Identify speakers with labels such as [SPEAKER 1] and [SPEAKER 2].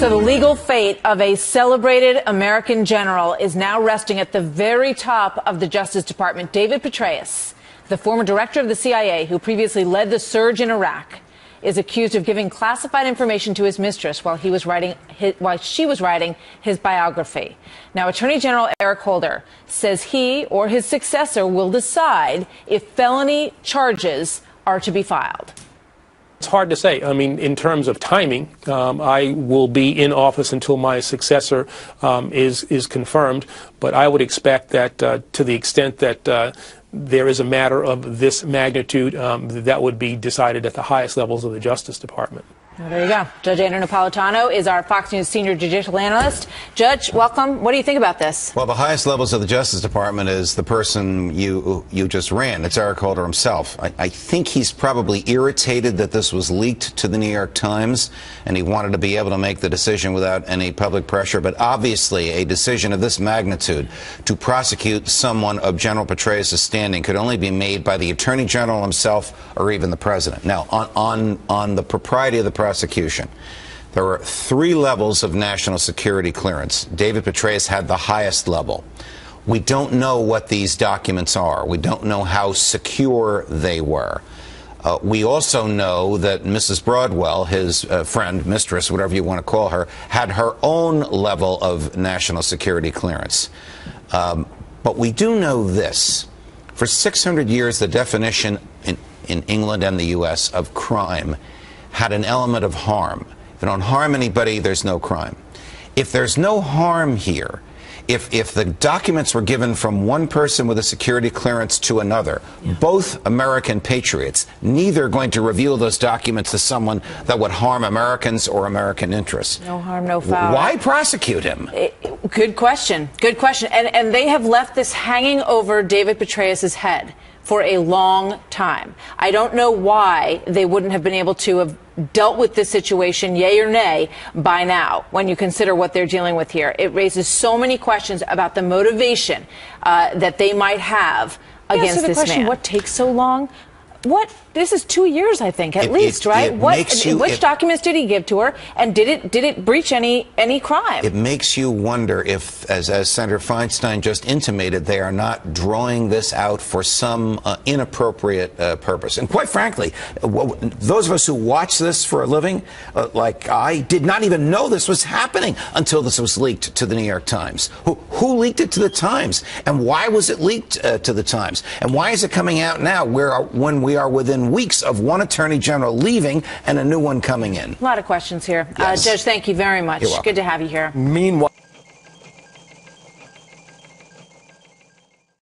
[SPEAKER 1] So the legal fate of a celebrated American general is now resting at the very top of the Justice Department. David Petraeus, the former director of the CIA who previously led the surge in Iraq, is accused of giving classified information to his mistress while she was writing his biography. Now, Attorney General Eric Holder says he or his successor will decide if felony charges are to be filed.
[SPEAKER 2] It's hard to say. I mean, in terms of timing, I will be in office until my successor is confirmed. But I would expect that to the extent that there is a matter of this magnitude, that would be decided at the highest levels of the Justice Department.
[SPEAKER 1] Well, there you go. Judge Andrew Napolitano is our Fox News senior judicial analyst. Judge, welcome. What do you think about this?
[SPEAKER 3] Well, the highest levels of the Justice Department is the person you just ran. It's Eric Holder himself. I think he's probably irritated that this was leaked to the New York Times, and he wanted to be able to make the decision without any public pressure. But obviously, a decision of this magnitude to prosecute someone of General Petraeus' standing could only be made by the Attorney General himself or even the President. Now, on the propriety of the prosecution, there were 3 levels of national security clearance. David Petraeus had the highest level. We don't know what these documents are. We don't know how secure they were. We also know that Mrs. Broadwell, his friend, mistress, whatever you want to call her, had her own level of national security clearance. But we do know this. For 600 years, the definition in England and the U.S. of crime had an element of harm. If you don't harm anybody, there's no crime. If there's no harm here, if the documents were given from one person with a security clearance to another, both American patriots, neither going to reveal those documents to someone that would harm Americans or American interests.
[SPEAKER 1] No harm, no foul.
[SPEAKER 3] Why prosecute him?
[SPEAKER 1] Good question. Good question. And they have left this hanging over David Petraeus' head for a long time. I don't know why they wouldn't have been able to have dealt with this situation, yay or nay, by now, when you consider what they're dealing with here. It raises so many questions about the motivation that they might have against this man. What takes so long? This is 2 years, I think, at least, right? Which documents did he give to her, and did it breach any crime?
[SPEAKER 3] It makes you wonder if, as Senator Feinstein just intimated, they are not drawing this out for some inappropriate purpose. And quite frankly, those of us who watch this for a living, like I, did not even know this was happening until this was leaked to the New York Times. Who leaked it to the Times? And why was it leaked to the Times? And why is it coming out now when we are within weeks of one Attorney General leaving and a new one coming in?
[SPEAKER 1] A lot of questions here.
[SPEAKER 3] Yes.
[SPEAKER 1] Judge, thank you very much.
[SPEAKER 3] You're welcome.
[SPEAKER 1] Good to have you here.
[SPEAKER 2] Meanwhile.